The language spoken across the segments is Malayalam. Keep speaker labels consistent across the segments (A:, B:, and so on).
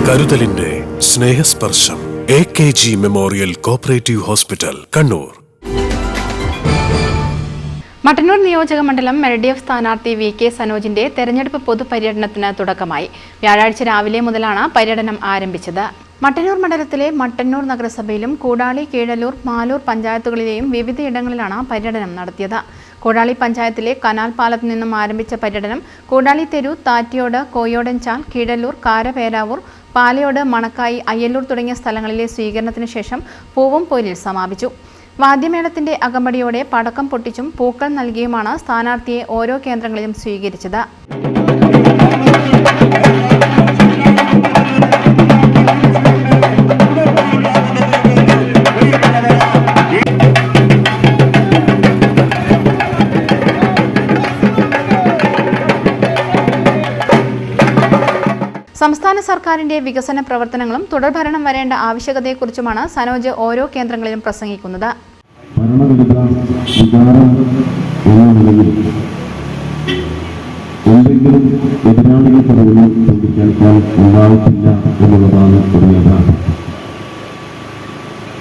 A: കരുതലിന്റെ സ്നേഹസ്പർശം AKG memorial cooperative hospital, Kannur.
B: Mattannur നിയോജക മണ്ഡലം LDF സ്ഥാനാർത്ഥി VK സനോജിന്റെ തെരഞ്ഞെടുപ്പ് പൊതുപര്യടനത്തിന് തുടക്കമായി. വ്യാഴാഴ്ച രാവിലെ മുതലാണ് പര്യടനം ആരംഭിച്ചത്. മട്ടന്നൂർ മണ്ഡലത്തിലെ മട്ടന്നൂർ നഗരസഭയിലും കൂടാളി, കീഴല്ലൂർ, മാലൂർ പഞ്ചായത്തുകളിലെയും വിവിധയിടങ്ങളിലാണ് പര്യടനം നടത്തിയത്. കൂടാളി പഞ്ചായത്തിലെ കനാൽ പാലത്തു നിന്നും ആരംഭിച്ച പര്യടനം കൂടാളി തെരു, താറ്റിയോട്, കോയോടൻചാൽ, കീഴല്ലൂർ, കാരപേരാവൂർ, പാലയോട്, മണക്കായി, അയ്യല്ലൂർ തുടങ്ങിയ സ്ഥലങ്ങളിലെ സ്വീകരണത്തിന് ശേഷം പൂവും പൊയിലിൽ സമാപിച്ചു. വാദ്യമേളത്തിന്റെ അകമ്പടിയോടെ പടക്കം പൊട്ടിച്ചും പൂക്കൾ നൽകിയുമാണ് സ്ഥാനാർത്ഥിയെ ഓരോ കേന്ദ്രങ്ങളിലും സ്വീകരിച്ചത്. സംസ്ഥാന സർക്കാരിന്റെ വികസന പ്രവർത്തനങ്ങളും തുടർഭരണം വരേണ്ട ആവശ്യകതയെക്കുറിച്ചുമാണ് സനോജ് ഓരോ കേന്ദ്രങ്ങളിലും പ്രസംഗിക്കുന്നത്.
C: എന്തെങ്കിലും എതിരാളികൾ പറയുന്നത് ചിന്തിക്കാൻ ഉണ്ടായിട്ടില്ല എന്നുള്ളതാണ് ഒരു യാഥാർത്ഥ്യം.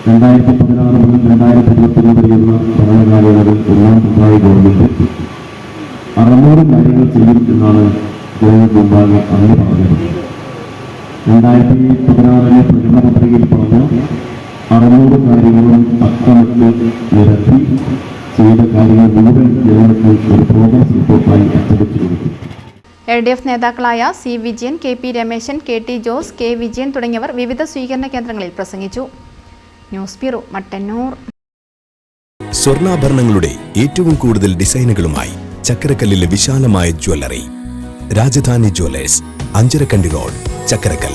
C: 2016 മുതൽ 2022 വരെയുള്ള ഭരണകാലയളവിൽ ഒന്നാം പിണറായി ഗവൺമെന്റ് 600 കാര്യങ്ങൾ ചെയ്യും എന്നാണ് ജനങ്ങൾക്ക് മുമ്പാകെ അന്ന് പറഞ്ഞത്. 2016 പ്രകടന പത്രികയിൽ പറഞ്ഞ 600 കാര്യങ്ങളും അക്കമിട്ട് നിരത്തി ചെയ്ത കാര്യങ്ങൾ മുഴുവൻ ജനങ്ങൾക്ക് ഒരു പ്രോഗ്രസ് റിപ്പോർട്ടായി അച്ചടിച്ചു കൊടുത്തു.
B: LDF നേതാക്കളായ C. Vijayan, KP Rameshan, KT Jose, K. Vijayan തുടങ്ങിയവർ വിവിധ സ്വീകരണ കേന്ദ്രങ്ങളിൽ പ്രസംഗിച്ചു. News bureau, Mattannur.
D: സ്വർണ്ണാഭരണങ്ങളുടെ ഏറ്റവും കൂടുതൽ ഡിസൈനുകളുമായി ചക്കരക്കല്ലിലെ വിശാലമായ jewellery Rajadhani jewellers, Anjarakandi road, Chakkarakkal.